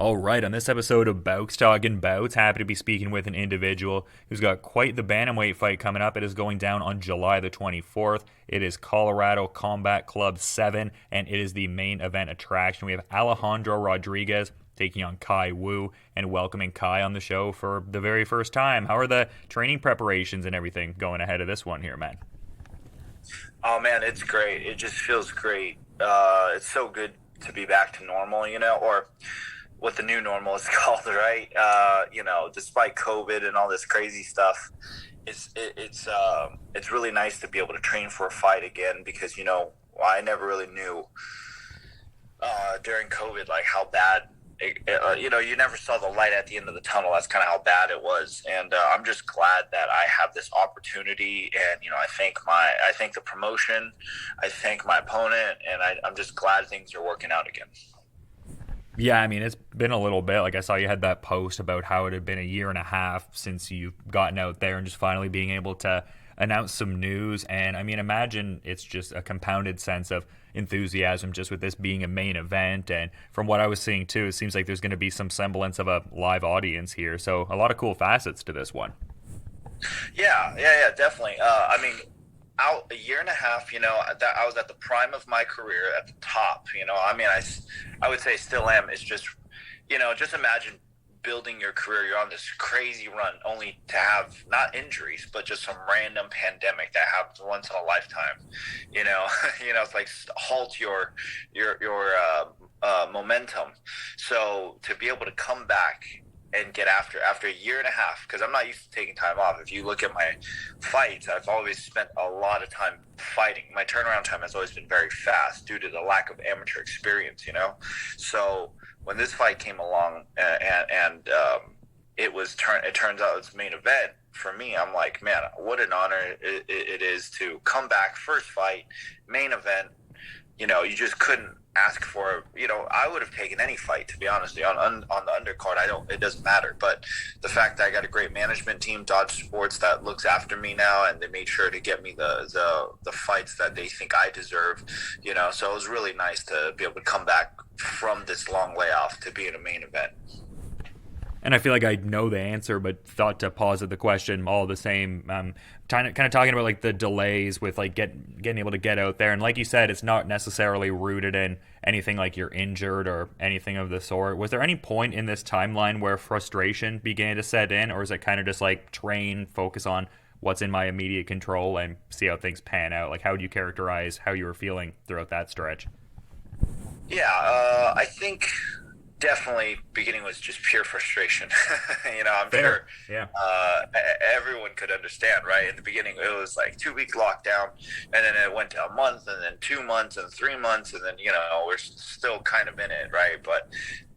All right, on this episode of Bowks Talking Bouts, happy to be speaking with an individual who's got quite the bantamweight fight coming up. It is going down on July the 24th. It is Colorado Combat Club 7, and it is the main event attraction. We have Alejandro Rodriguez taking on Khai Wu, and welcoming Khai on the show for the very first time. How are the training preparations and everything going ahead of this one here, man? Oh man, it's great. It just feels great. It's so good to be back to normal, or what the new normal is called, right? Despite COVID and all this crazy stuff, it's really nice to be able to train for a fight again because I never really knew during COVID like how bad. You never saw the light at the end of the tunnel. That's kind of how bad it was, and I'm just glad that I have this opportunity. And I thank the promotion, I thank my opponent, and I'm just glad things are working out again. Yeah, I mean, it's been a little bit. Like, I saw you had that post about how it had been a year and a half since you've gotten out there and just finally being able to announce some news. And, I mean, imagine it's just a compounded sense of enthusiasm just with this being a main event. And from what I was seeing, too, it seems like there's going to be some semblance of a live audience here. So a lot of cool facets to this one. Yeah, definitely. Out a year and a half, that I was at the prime of my career at the top, I would say still am. It's just, just imagine building your career. You're on this crazy run only to have not injuries, but just some random pandemic that happens once in a lifetime, it's like halt your momentum. So to be able to come back and get after a year and a half, because I'm not used to taking time off. If you look at my fights, I've always spent a lot of time fighting. My turnaround time has always been very fast due to the lack of amateur experience, So when this fight came along it turns out it's main event for me, I'm like, man, what an honor it is to come back, first fight, main event. You just couldn't ask for, I would have taken any fight, to be honest. On the undercard, it doesn't matter. But the fact that I got a great management team, Dodge Sports, that looks after me now, and they made sure to get me the fights that they think I deserve, so it was really nice to be able to come back from this long layoff to be in a main event. And I feel like I know the answer, but thought to pause at the question all the same. Kind of talking about like the delays with like getting able to get out there, and like you said, it's not necessarily rooted in anything like you're injured or anything of the sort. Was there any point in this timeline where frustration began to set in, or is it kind of just like train, focus on what's in my immediate control, and see how things pan out? Like, how would you characterize how you were feeling throughout that stretch? I think definitely beginning was just pure frustration. I'm Fair. sure Yeah. everyone could understand, right? In the beginning, it was like 2 week lockdown, and then it went to a month, and then 2 months, and 3 months, and then we're still kind of in it, right? But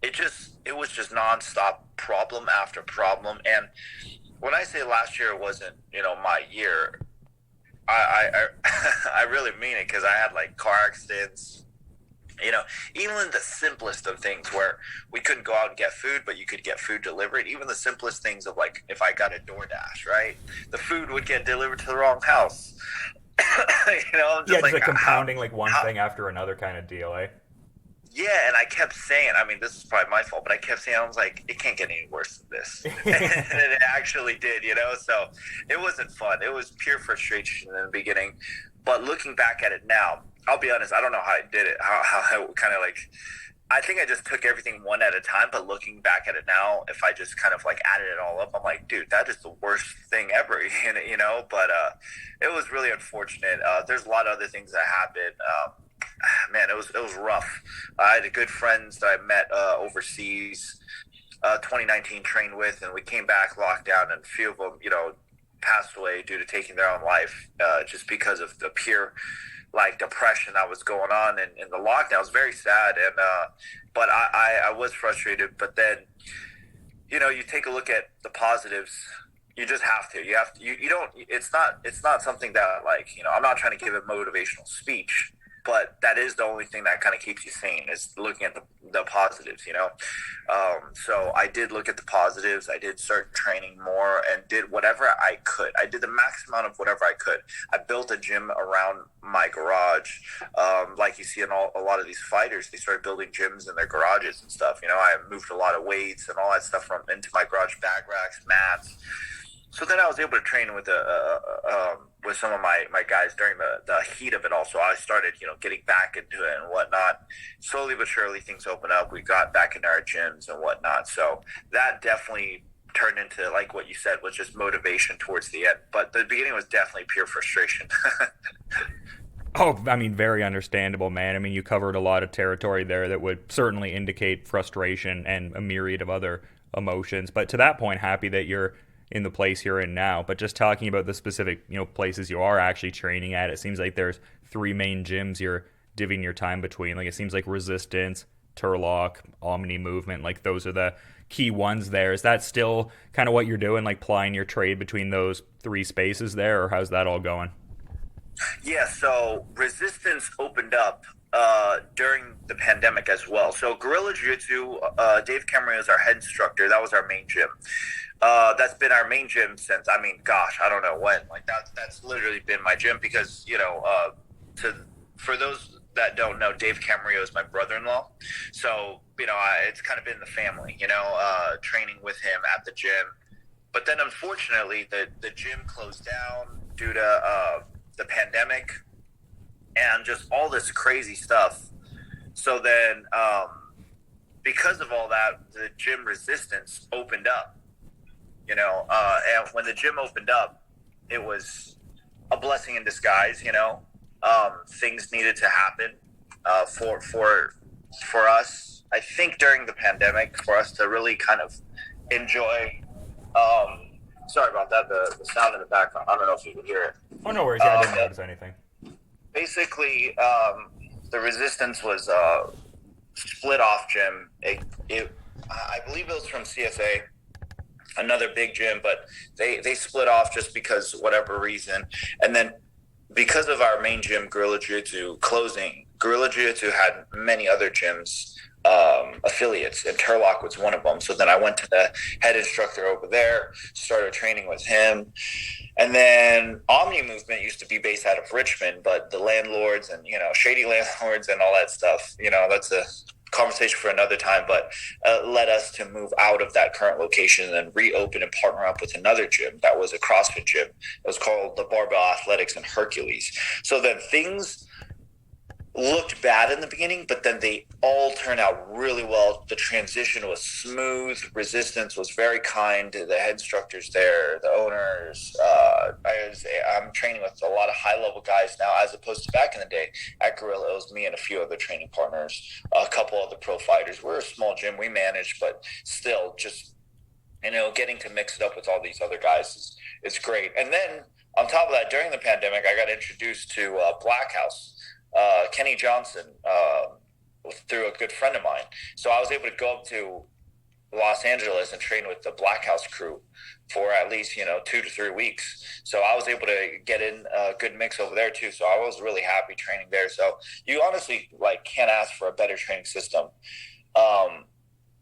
it was just nonstop problem after problem. And when I say last year wasn't my year, I I really mean it, because I had like car accidents. Even the simplest of things where we couldn't go out and get food, but you could get food delivered. Even the simplest things of like, if I got a DoorDash, right? The food would get delivered to the wrong house. Yeah, Just just like like compounding like one how, thing after another kind of deal, eh? yeah, and I kept saying, I mean, this is probably my fault, but I kept saying, I was like, it can't get any worse than this. And it actually did, So it wasn't fun. It was pure frustration in the beginning. But looking back at it now, I'll be honest, I don't know how I did it. How I kind of like, I think I just took everything one at a time. But looking back at it now, if I just kind of like added it all up, I'm like, dude, that is the worst thing ever, But it was really unfortunate. There's a lot of other things that happened. Man, it was rough. I had good friends that I met overseas, 2019 trained with, and we came back locked down, and a few of them, passed away due to taking their own life, just because of the pure like depression that was going on in the lockdown. It was very sad, and but I was frustrated. But then, you take a look at the positives. You just have to. You don't. It's not something that, like, I'm not trying to give a motivational speech, but that is the only thing that kind of keeps you sane, is looking at the positives, you know. So I did look at the positives. I did start training more and did whatever I could. I did the max amount of whatever I could. I built a gym around my garage. Like you see in a lot of these fighters, they started building gyms in their garages and stuff. You know, I moved a lot of weights and all that stuff from into my garage, bag racks, mats. So then I was able to train with some of my guys during the heat of it all. So I started, you know, getting back into it and whatnot. Slowly but surely things opened up. We got back into our gyms and whatnot. So that definitely turned into, like what you said, was just motivation towards the end. But the beginning was definitely pure frustration. Oh, I mean, very understandable, man. I mean, you covered a lot of territory there that would certainly indicate frustration and a myriad of other emotions. But to that point, happy that you're in the place you're in now. But just talking about the specific, you know, places you are actually training at, it seems like there's 3 main gyms you're divvying your time between. Like, it seems like Resistance, Turlock, Omni Movement, like those are the key ones there. Is that still kind of what you're doing, like plying your trade between those 3 spaces there, or how's that all going? Yeah, so Resistance opened up during the pandemic as well. So Guerrilla Jiu-Jitsu, Dave Camarillo is our head instructor. That was our main gym. That's been our main gym since, I mean, gosh, I don't know when. Like that's literally been my gym because, you know, for those that don't know, Dave Camarillo is my brother-in-law. So, you know, it's kind of been the family, you know, training with him at the gym. But then unfortunately, the gym closed down due to the pandemic and just all this crazy stuff. So then because of all that, the gym Resistance opened up. You know, and when the gym opened up, it was a blessing in disguise. You know, things needed to happen for us. I think during the pandemic, for us to really kind of enjoy. Sorry about that. The sound in the background. I don't know if you can hear it. Oh, no worries. Yeah, I didn't notice anything. Basically, the Resistance was split off gym. I believe it was from CSA. Another big gym, but they split off just because whatever reason. And then because of our main gym, Guerrilla Jiu-Jitsu, closing, Guerrilla Jiu-Jitsu had many other gyms, affiliates, and Turlock was one of them. So then I went to the head instructor over there, started training with him. And then Omni Movement used to be based out of Richmond, but the landlords and, you know, shady landlords and all that stuff, you know, that's a conversation for another time, but led us to move out of that current location and then reopen and partner up with another gym that was a CrossFit gym. It was called the Barbell Athletics in Hercules. So then things looked bad in the beginning, but then they all turned out really well. The transition was smooth. Resistance was very kind. The head instructors there, the owners. I'm training with a lot of high-level guys now, as opposed to back in the day. At Guerrilla, it was me and a few other training partners, a couple other pro fighters. We're a small gym. We managed, but still just, you know, getting to mix it up with all these other guys is great. And then on top of that, during the pandemic, I got introduced to Black House. Kenny Johnson, through a good friend of mine. So I was able to go up to Los Angeles and train with the Black House crew for at least, you know, 2 to 3 weeks. So I was able to get in a good mix over there too. So I was really happy training there. So you honestly can't ask for a better training system.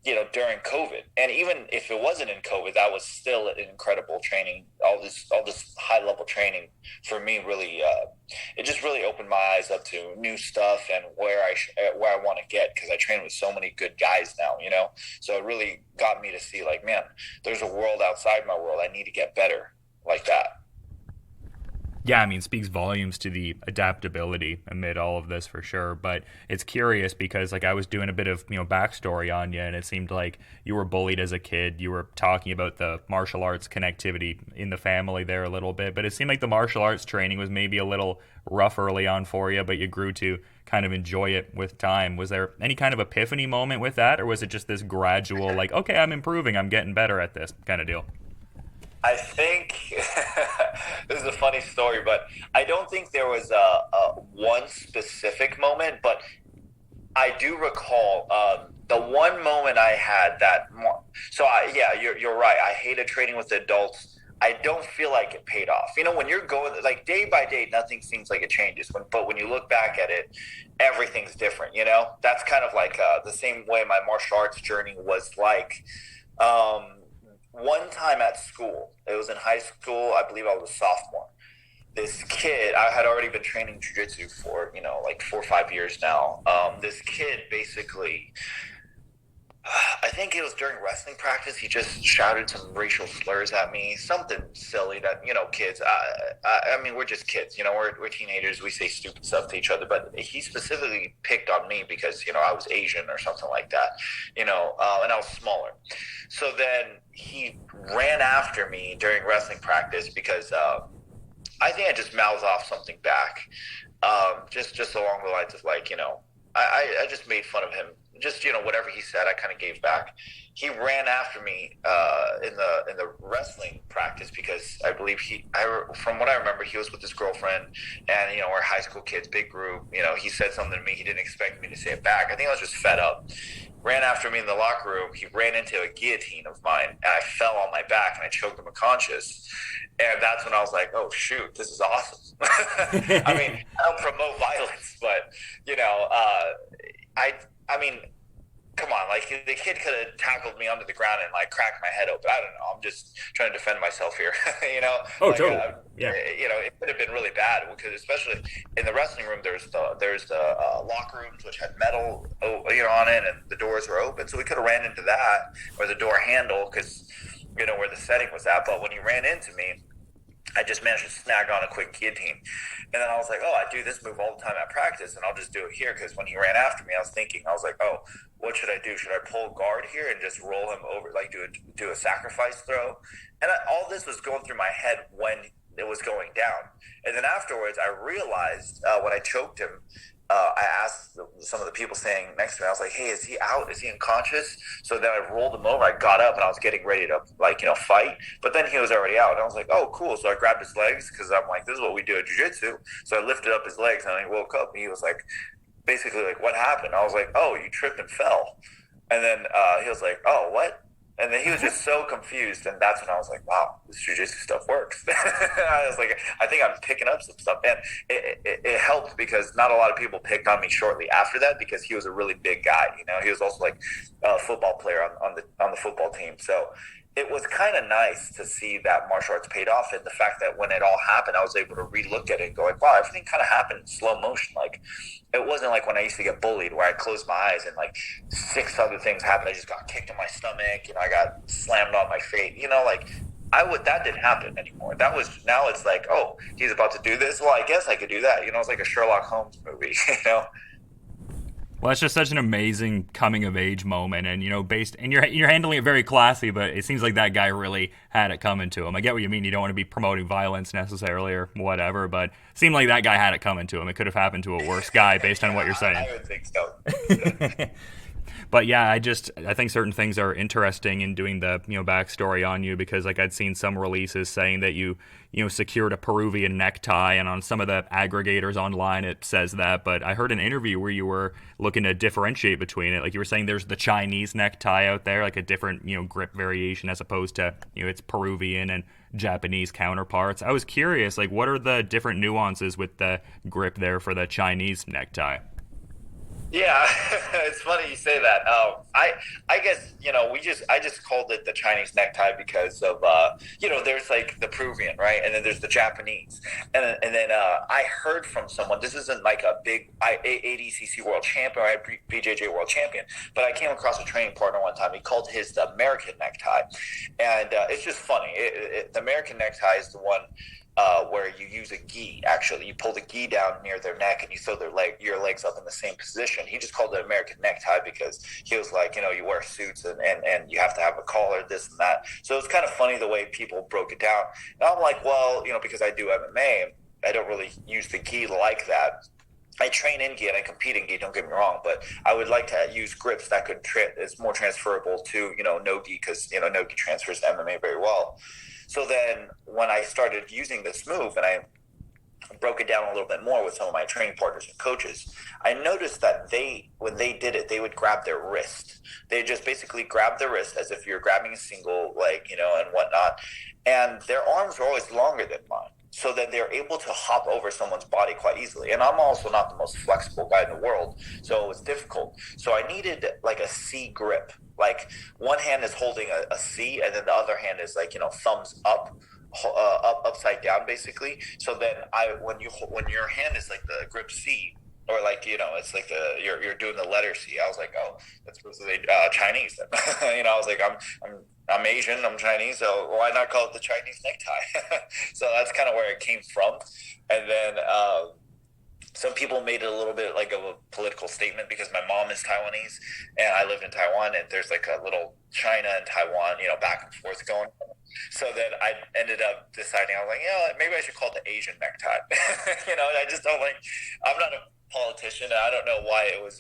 You know, during COVID, and even if it wasn't in COVID, that was still an incredible training. All this high level training for me really, it just really opened my eyes up to new stuff and where I want to get, because I train with so many good guys now. You know, so it really got me to see, like, man, there's a world outside my world. I need to get better like that. Yeah, I mean, speaks volumes to the adaptability amid all of this for sure. But it's curious because, like, I was doing a bit of, you know, backstory on you, and it seemed like you were bullied as a kid. You were talking about the martial arts connectivity in the family there a little bit, but it seemed like the martial arts training was maybe a little rough early on for you, but you grew to kind of enjoy it with time. Was there any kind of epiphany moment with that, or was it just this gradual, like, okay, I'm improving, I'm getting better at this kind of deal? I think this is a funny story, but I don't think there was a one specific moment, but I do recall the one moment I had that. You're right. I hated training with adults I don't feel like it paid off. You know, when you're going like day by day, nothing seems like it changes. But when you look back at it, everything's different. You know, that's kind of like the same way my martial arts journey was like. One time at school, it was in high school. I believe I was a sophomore. This kid, I had already been training jiu-jitsu for, you know, like 4 or 5 years now. This kid basically, I think it was during wrestling practice, he just shouted some racial slurs at me, something silly that, you know, kids, I mean, we're just kids, you know, we're teenagers, we say stupid stuff to each other, but he specifically picked on me because, you know, I was Asian or something like that, you know, and I was smaller. So then he ran after me during wrestling practice because I think I just mouthed off something back, just along the lines of like, you know, I just made fun of him. Just, you know, whatever he said, I kind of gave back. He ran after me in the wrestling practice because I believe from what I remember, he was with his girlfriend, and, you know, we're high school kids, big group. You know, he said something to me. He didn't expect me to say it back. I think I was just fed up. Ran after me in the locker room. He ran into a guillotine of mine, and I fell on my back, and I choked him unconscious. And that's when I was like, oh, shoot, this is awesome. I mean, I don't promote violence, but, you know, I mean, come on, like the kid could have tackled me under the ground and like cracked my head open. I don't know. I'm just trying to defend myself here, you know? Oh, like, totally. Yeah. You know, it could have been really bad because especially in the wrestling room, there's the locker rooms which had metal, you know, on it, and the doors were open. So we could have ran into that, or the door handle, because, you know, where the setting was at. But when he ran into me, I just managed to snag on a quick guillotine. And then I was like, oh, I do this move all the time at practice, and I'll just do it here. Because when he ran after me, I was like, oh, what should I do? Should I pull guard here and just roll him over, like do a sacrifice throw? And all this was going through my head when it was going down. And then afterwards, I realized when I choked him, I asked some of the people standing next to me, I was like, hey, is he out? Is he unconscious? So then I rolled him over. I got up and I was getting ready to, like, you know, fight. But then he was already out. And I was like, oh, cool. So I grabbed his legs because I'm like, this is what we do at jiu-jitsu. So I lifted up his legs and I woke up and he was like, basically like, what happened? I was like, oh, you tripped and fell. And then he was like, oh, what? And then he was just so confused, and that's when I was like, wow, this jiu-jitsu stuff works. I was like, I think I'm picking up some stuff. And it helped because not a lot of people picked on me shortly after that because he was a really big guy. You know, he was also like a football player on the football team. So it was kind of nice to see that martial arts paid off, and the fact that when it all happened, I was able to re-look at it and go like, wow, everything kind of happened in slow motion. Like, it wasn't like when I used to get bullied where I closed my eyes and like 6 other things happened. I just got kicked in my stomach, you know, I got slammed on my face, you know, like that didn't happen anymore. Now it's like, oh, he's about to do this. Well, I guess I could do that. You know, it's like a Sherlock Holmes movie, you know? Well, it's just such an amazing coming of age moment, and, you know, you're handling it very classy, but it seems like that guy really had it coming to him. I get what you mean. You don't want to be promoting violence necessarily or whatever, but it seemed like that guy had it coming to him. It could have happened to a worse guy based on what you're saying. I would think so. But yeah, I think certain things are interesting in doing the, you know, backstory on you, because like I'd seen some releases saying that you secured a Peruvian necktie, and on some of the aggregators online it says that, but I heard an interview where you were looking to differentiate between it. Like you were saying there's the Chinese necktie out there, like a different, you know, grip variation as opposed to, you know, it's Peruvian and Japanese counterparts. I was curious, like, what are the different nuances with the grip there for the Chinese necktie? Yeah, it's funny you say that. I guess, you know, I just called it the Chinese necktie because of you know, there's like the Peruvian, right, and then there's the Japanese, and then I heard from someone. This isn't like a big ADCC world champion or BJJ world champion, but I came across a training partner one time. He called his the American necktie, and it's just funny. The American necktie is the one where you use a gi. Actually, you pull the gi down near their neck and you throw your legs up in the same position. He just called it American necktie because he was like, you know, you wear suits and you have to have a collar, this and that. So it's kind of funny the way people broke it down. And I'm like, well, you know, because I do MMA, I don't really use the gi like that. I train in gi and I compete in gi, don't get me wrong, but I would like to use grips that could it's more transferable to, you know, no gi, because, you know, no gi transfers to MMA very well. So then when I started using this move and broke it down a little bit more with some of my training partners and coaches, I noticed that when they did it, they would grab their wrist. They just basically grab their wrist as if you're grabbing a single leg, and whatnot. And their arms are always longer than mine. So that they're able to hop over someone's body quite easily. And I'm also not the most flexible guy in the world, so it's difficult. So I needed like a C grip. Like one hand is holding a C, and then the other hand is like, thumbs up. Upside down basically. So then when your hand is like the grip C, or like it's like you're doing the letter C. I was like, oh, that's supposed to be Chinese. I was like, I'm Asian, I'm Chinese, so why not call it the Chinese necktie? So that's kind of where it came from. And then some people made it a little bit like of a political statement because my mom is Taiwanese and I live in Taiwan, and there's like a little China and Taiwan, back and forth going on. So then I ended up deciding, I was like, maybe I should call it the Asian necktie. I just don't like, I'm not a politician, and I don't know why it was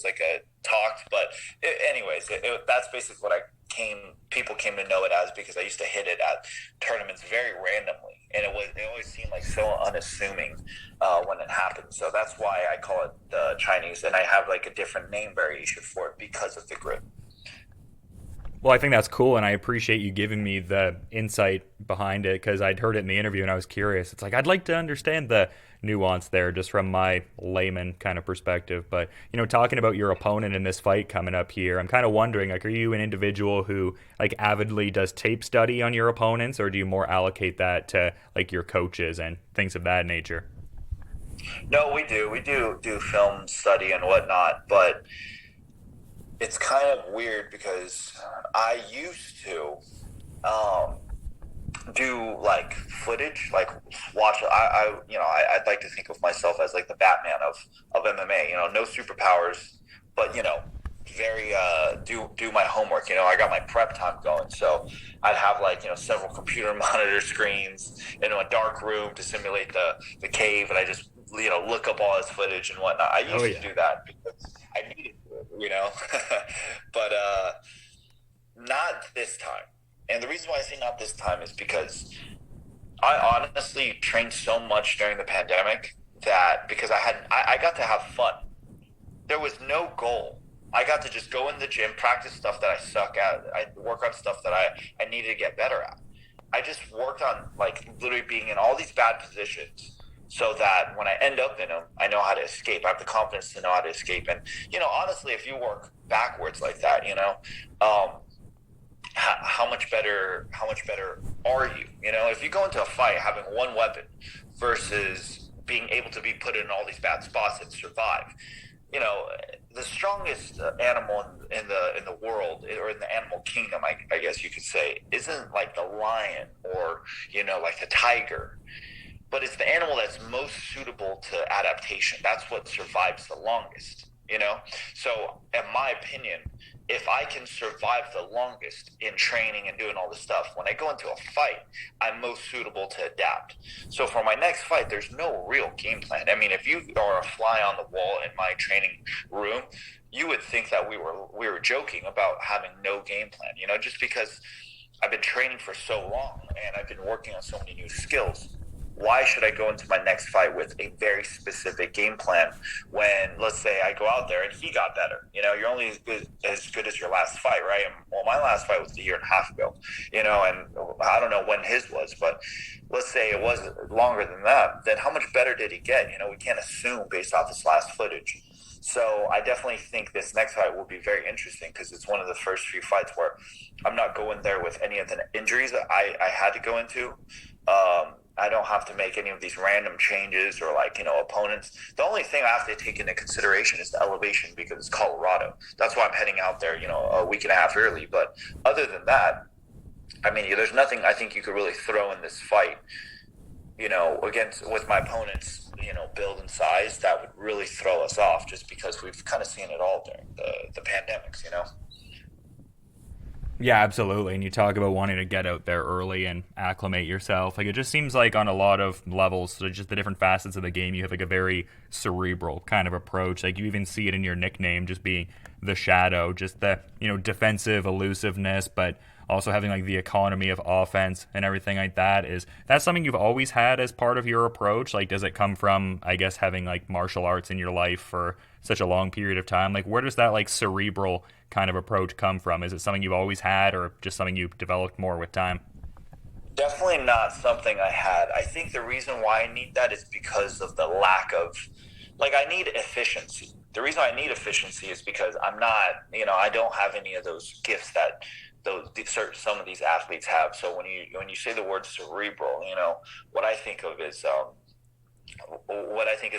like a talk, but anyways, that's basically what people came to know it as, because I used to hit it at tournaments very randomly, and it always seemed like so unassuming when it happened. So that's why I call it the Chinese, and I have like a different name variation for it because of the grip. Well, I think that's cool, and I appreciate you giving me the insight behind it, because I'd heard it in the interview and I was curious. It's like, I'd like to understand the nuance there just from my layman kind of perspective. But, talking about your opponent in this fight coming up here, I'm kind of wondering, like, are you an individual who, like, avidly does tape study on your opponents, or do you more allocate that to, like, your coaches and things of that nature? No, we do film study and whatnot, but it's kind of weird because I used to do like footage, like watch. I'd like to think of myself as like the Batman of MMA. No superpowers, but very do my homework. I got my prep time going, so I'd have like several computer monitor screens in a dark room to simulate the cave, and I just look up all his footage and whatnot. I used to do that because I needed to, but not this time. And the reason why I say not this time is because I honestly trained so much during the pandemic that because I got to have fun. There was no goal. I got to just go in the gym, practice stuff that I suck at. I work on stuff that I needed to get better at. I just worked on like literally being in all these bad positions, so that when I end up in them, I know how to escape. I have the confidence to know how to escape. And, honestly, if you work backwards like that, how much better are you? If you go into a fight having one weapon versus being able to be put in all these bad spots and survive, the strongest animal in the world, or in the animal kingdom, I guess you could say, isn't like the lion or, like the tiger. But it's the animal that's most suitable to adaptation. That's what survives the longest, So, in my opinion, if I can survive the longest in training and doing all this stuff, when I go into a fight, I'm most suitable to adapt. So for my next fight, there's no real game plan. I mean, if you are a fly on the wall in my training room, you would think that we were joking about having no game plan, just because I've been training for so long and I've been working on so many new skills. Why should I go into my next fight with a very specific game plan when, let's say, I go out there and he got better? You're only as good as your last fight, right? And, well, my last fight was a year and a half ago, and I don't know when his was, but let's say it was longer than that. Then how much better did he get? We can't assume based off this last footage. So I definitely think this next fight will be very interesting because it's one of the first few fights where I'm not going there with any of the injuries that I had to go into. I don't have to make any of these random changes or opponents. The only thing I have to take into consideration is the elevation because it's Colorado. That's why I'm heading out there, a week and a half early. But other than that, I mean, there's nothing I think you could really throw in this fight, with my opponent's, build and size that would really throw us off just because we've kind of seen it all during the pandemics, Yeah, absolutely. And you talk about wanting to get out there early and acclimate yourself. Like, it just seems like on a lot of levels, so just the different facets of the game, you have like a very cerebral kind of approach. Like, you even see it in your nickname just being the Shadow, just the, defensive elusiveness, but also having like the economy of offense and everything like that. Is that something you've always had as part of your approach? Like, does it come from, I guess, having like martial arts in your life for such a long period of time? Like, where does that like cerebral kind of approach come from? Is it something you've always had, or just something you've developed more with time? Definitely not something I had. I think the reason why I need that is because of the lack of, like, I need efficiency. The reason I need efficiency is because I'm not, I don't have any of those gifts that some of these athletes have. So when you say the word cerebral, what I think of is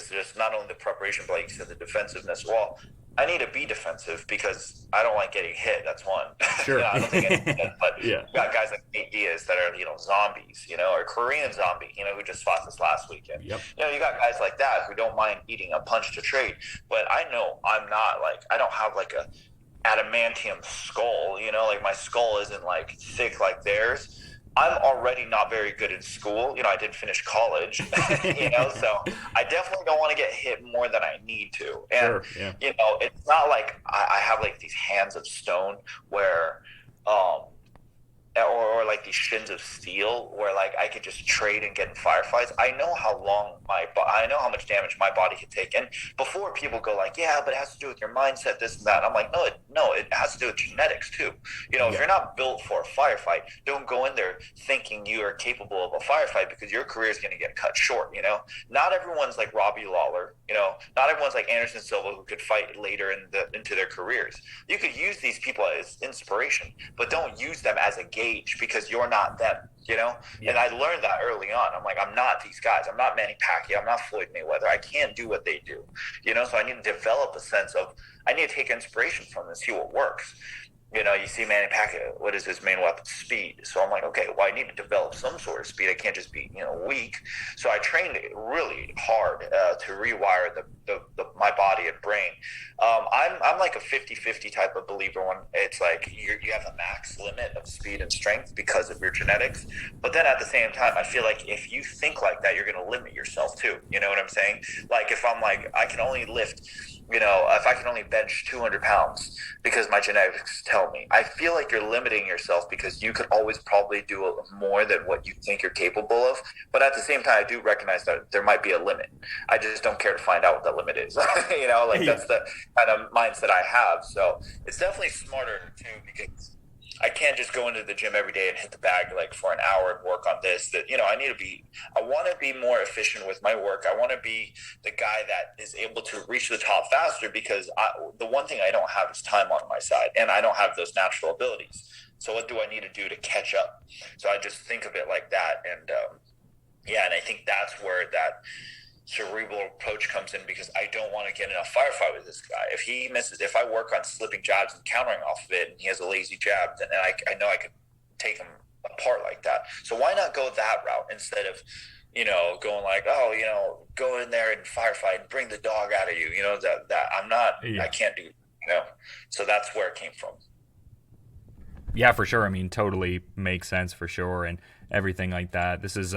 just not only the preparation, but like you said, the defensiveness. Well, I need to be defensive because I don't like getting hit. That's one. Sure. I don't think anything does, but Yeah. you got guys like Nate Diaz that are, zombies, or Korean zombie, who just fought this last weekend. Yep. You got guys like that who don't mind eating a punch to trade. But I know I'm not I don't have like a adamantium skull, like my skull isn't like thick like theirs. I'm already not very good in school. I didn't finish college, so I definitely don't want to get hit more than I need to. And, Sure, yeah. It's not like I have like these hands of stone where, or like these shins of steel where like I could just trade and get in firefights. I know I know how much damage my body can take. And before people go like, yeah, but it has to do with your mindset, this and that. I'm like, no, it has to do with genetics too. If you're not built for a firefight, don't go in there thinking you are capable of a firefight because your career is going to get cut short. Not everyone's like Robbie Lawler. Not everyone's like Anderson Silva who could fight later into their careers. You could use these people as inspiration, but don't use them as a gauge because you're not them. Yeah. And I learned that early on. I'm like, I'm not these guys. I'm not Manny Pacquiao. I'm not Floyd Mayweather. I can't do what they do. So I need to develop a sense of, I need to take inspiration from this, see what works. You see Manny Pacquiao, what is his main weapon? Speed. So I'm like, okay, well, I need to develop some sort of speed. I can't just be, weak. So I trained really hard to rewire my body and brain. I'm like a 50-50 type of believer when it's like you have a max limit of speed and strength because of your genetics. But then at the same time, I feel like if you think like that, you're going to limit yourself too. You know what I'm saying? Like if I'm like, I can only lift, if I can only bench 200 pounds because my genetics tell me, I feel like you're limiting yourself because you could always probably do more than what you think you're capable of. But at the same time, I do recognize that there might be a limit. I just don't care to find out what that limit is. That's the kind of mindset I have. So it's definitely smarter too because I can't just go into the gym every day and hit the bag like for an hour and work on this. I want to be more efficient with my work. I want to be the guy that is able to reach the top faster because the one thing I don't have is time on my side and I don't have those natural abilities. So what do I need to do to catch up? So I just think of it like that. And and I think that's where that cerebral approach comes in because I don't want to get in a firefight with this guy. If he misses, if I work on slipping jabs and countering off of it and he has a lazy jab, then I know I could take him apart like that. So why not go that route instead of, going like, go in there and firefight and bring the dog out of you, that I'm not, I can't do, so that's where it came from. Yeah, for sure. I mean, totally makes sense for sure. And everything like that. This is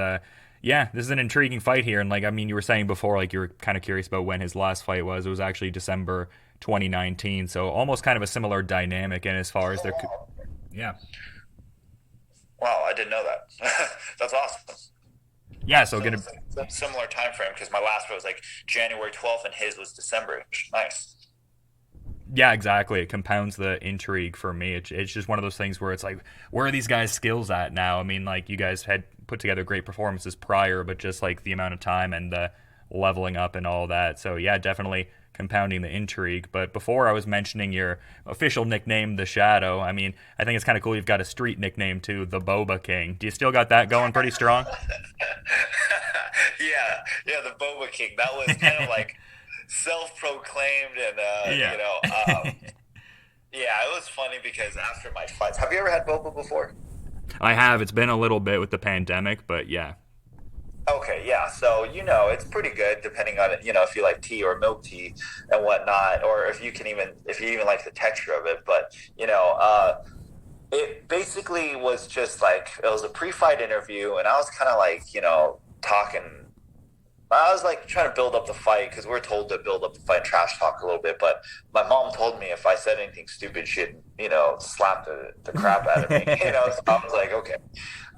this is an intriguing fight here. And like, I mean, you were saying before, like you were kind of curious about when his last fight was. It was actually December 2019. So almost kind of a similar dynamic. And as far as their, yeah. Wow, I didn't know that. That's awesome. Yeah, so gonna similar time frame because my last fight was like January 12th and his was December. Nice. Yeah, exactly. It compounds the intrigue for me. It's just one of those things where it's like, where are these guys' skills at now? I mean, like, you guys had put together great performances prior, but just like the amount of time and the leveling up and all that. So yeah, definitely compounding the intrigue. But before I was mentioning your official nickname, The Shadow, I mean, I think it's kind of cool you've got a street nickname too, the Boba King. Do you still got that going pretty strong? Yeah, the Boba King. That was kind of like self-proclaimed and it was funny because after my fights, have you ever had boba before? I have. It's been a little bit with the pandemic, but yeah. Okay, yeah. So it's pretty good depending on it. If you like tea or milk tea and whatnot, or if you even like the texture of it. But it basically was just like it was a pre-fight interview, and I was kind of like talking. I was like trying to build up the fight because we're told to build up the fight and trash talk a little bit. But my mom told me if I said anything stupid, she'd slap the crap out of me. So I was like, okay,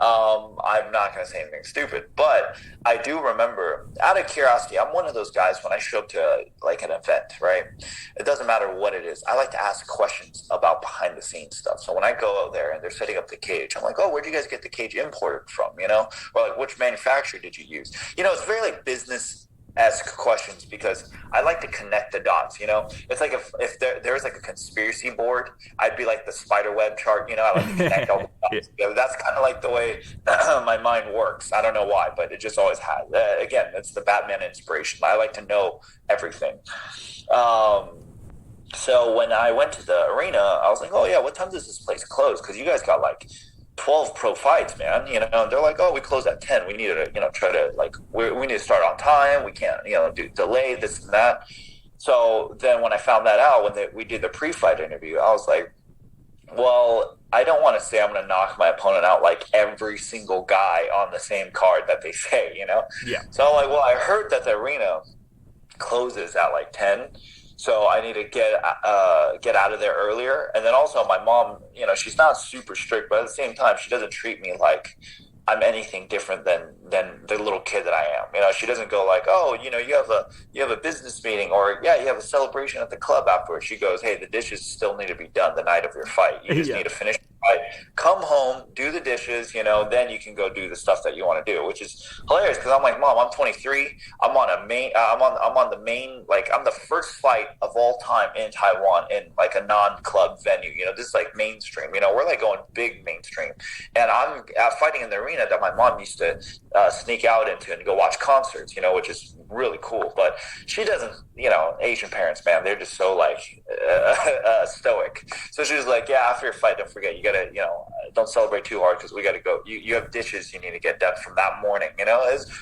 I'm not going to say anything stupid. But I do remember, out of curiosity, I'm one of those guys when I show up to like an event, right? It doesn't matter what it is. I like to ask questions about behind the scenes stuff. So when I go out there and they're setting up the cage, I'm like, oh, where'd you guys get the cage imported from? Or like, which manufacturer did you use? It's very like business-esque questions because I like to connect the dots. It's like if there was like a conspiracy board, I'd be like the spider web chart. I like to connect all the dots together. That's kind of like the way my mind works. I don't know why, but it just always has. Again, it's the Batman inspiration. I like to know everything. So when I went to the arena, I was like, oh yeah, what time does this place close? Because you guys got like 12 pro fights, man, and they're like, oh, we close at 10. We need to, try to like, we need to start on time. We can't, do delay this and that. So then when I found that out, when we did the pre-fight interview, I was like, well, I don't want to say I'm going to knock my opponent out like every single guy on the same card that they say, Yeah. So I'm like, well, I heard that the arena closes at like 10. So I need to get out of there earlier. And then also my mom, she's not super strict, but at the same time, she doesn't treat me like I'm anything different than the little kid that I am. She doesn't go like, oh, you have a business meeting, or yeah, you have a celebration at the club afterwards. She goes, hey, the dishes still need to be done the night of your fight. You just need to finish the fight, come home, do the dishes, then you can go do the stuff that you want to do, which is hilarious because I'm like, Mom, I'm 23. I'm on the main, like I'm the first fight of all time in Taiwan in like a non-club venue. This is like mainstream. We're like going big mainstream, and I'm fighting in the arena that my mom used to sneak out into and go watch concerts, which is really cool. But she doesn't, Asian parents, man, they're just so like stoic. So she was like, yeah, after your fight, don't forget, you gotta, don't celebrate too hard because we gotta go. You have dishes you need to get done from that morning,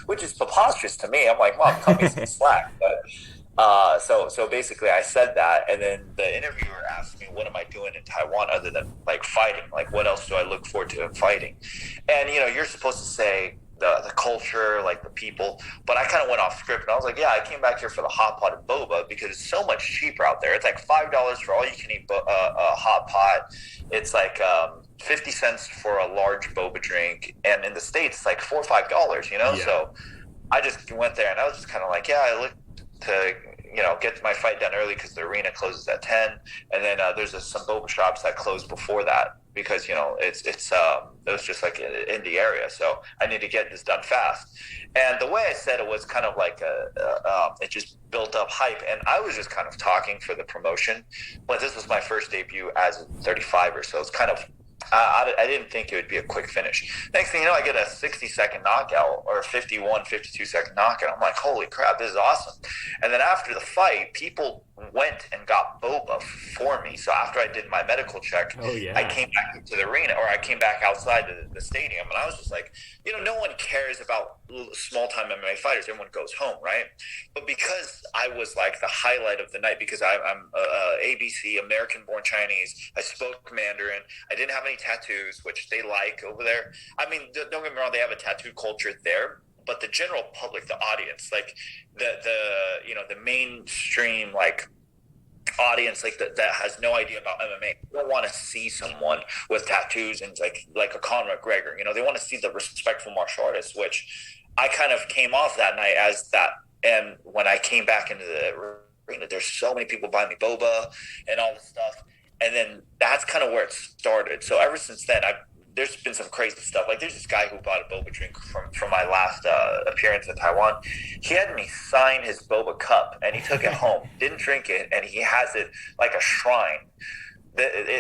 which is preposterous to me. I'm like, Mom, cut me some slack. But so basically I said that, and then the interviewer asked me, what am I doing in Taiwan other than like fighting? Like, what else do I look forward to in fighting? And, you're supposed to say the culture, like the people, but I kind of went off script, and I was like, yeah, I came back here for the hot pot of boba because it's so much cheaper out there. It's like $5 for all you can eat hot pot. It's like 50 cents for a large boba drink, and in the States it's like $4 or $5, Yeah. So I just went there, and I was just kind of like, yeah, I look to get my fight done early because the arena closes at 10, and then there's some boba shops that close before that because it was just like in the area, so I need to get this done fast. And the way I said it was kind of like it just built up hype, and I was just kind of talking for the promotion, but this was my first debut as a 35er, so it's kind of I didn't think it would be a quick finish. Next thing you know, I get a 60-second knockout or a 52-second knockout. I'm like, holy crap, this is awesome. And then after the fight, people went and got boba for me. So after I did my medical check, I came back into the arena, or I came back outside the stadium, and I was just like, no one cares about small-time MMA fighters. Everyone goes home, right? But because I was like the highlight of the night, because I'm ABC, American-born Chinese, I spoke Mandarin, I didn't have any tattoos, which they like over there. I mean, don't get me wrong, they have a tattoo culture there, but the general public, the audience, like the mainstream like audience, like that has no idea about MMA, they don't want to see someone with tattoos and like a Conor McGregor. They want to see the respectful martial artist, which I kind of came off that night as that. And when I came back into the arena, there's so many people buying me boba and all this stuff. And then that's kind of where it started. So ever since then, there's been some crazy stuff. Like there's this guy who bought a boba drink from my last appearance in Taiwan. He had me sign his boba cup, and he took it home, didn't drink it, and he has it like a shrine.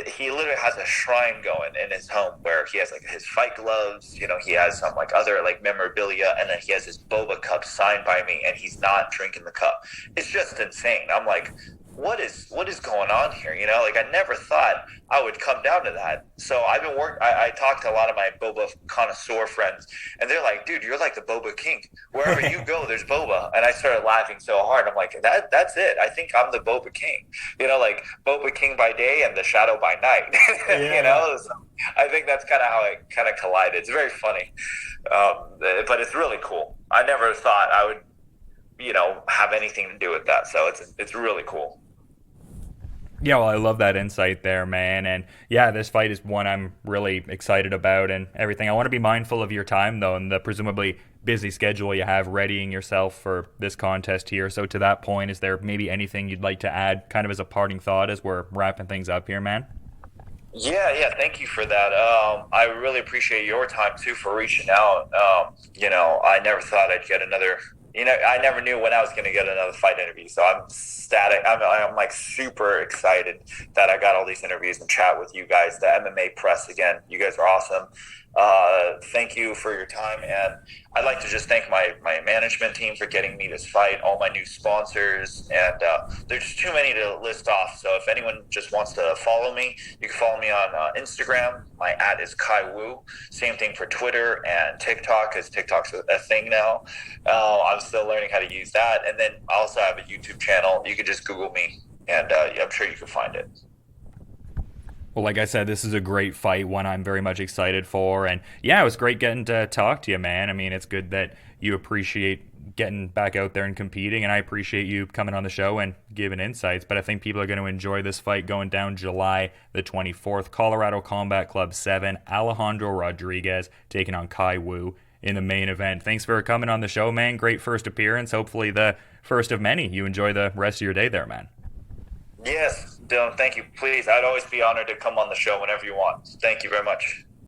He literally has a shrine going in his home where he has like his fight gloves, he has some like other like memorabilia, and then he has his boba cup signed by me, and he's not drinking the cup. It's just insane. I'm like, what is going on here? Like I never thought I would come down to that. So I've been I talked to a lot of my boba connoisseur friends, and they're like, dude, you're like the Boba King. Wherever you go, there's boba. And I started laughing so hard. I'm like, that's it. I think I'm the Boba King. Like Boba King by day and the Shadow by night. Yeah. So I think that's kind of how it kind of collided. It's very funny, but it's really cool. I never thought I would have anything to do with that. So it's really cool. Yeah, well, I love that insight there, man. And yeah, this fight is one I'm really excited about and everything. I want to be mindful of your time, though, and the presumably busy schedule you have readying yourself for this contest here. So, to that point, is there maybe anything you'd like to add, kind of as a parting thought as we're wrapping things up here, man? Yeah. Thank you for that. I really appreciate your time too for reaching out. I never thought I'd get another. I never knew when I was going to get another fight interview. So I'm static. I'm like super excited that I got all these interviews and chat with you guys. The MMA press again. You guys are awesome. Thank you for your time, and I'd like to just thank my management team for getting me this fight, all my new sponsors, and there's just too many to list off. So if anyone just wants to follow me, you can follow me on Instagram. My @ is Khai Wu. Same thing for Twitter and TikTok, because TikTok's a thing now. I'm still learning how to use that, and then I also have a YouTube channel. You can just Google me, and I'm sure you can find it. Well, like I said, this is a great fight, one I'm very much excited for. And yeah, it was great getting to talk to you, man. I mean, it's good that you appreciate getting back out there and competing, and I appreciate you coming on the show and giving insights. But I think people are going to enjoy this fight going down July the 24th. Colorado Combat Club 7, Alejandro Rodriguez taking on Khai Wu in the main event. Thanks for coming on the show, man. Great first appearance. Hopefully the first of many. You enjoy the rest of your day there, man. Yes, Dylan, thank you. Please, I'd always be honored to come on the show whenever you want. Thank you very much.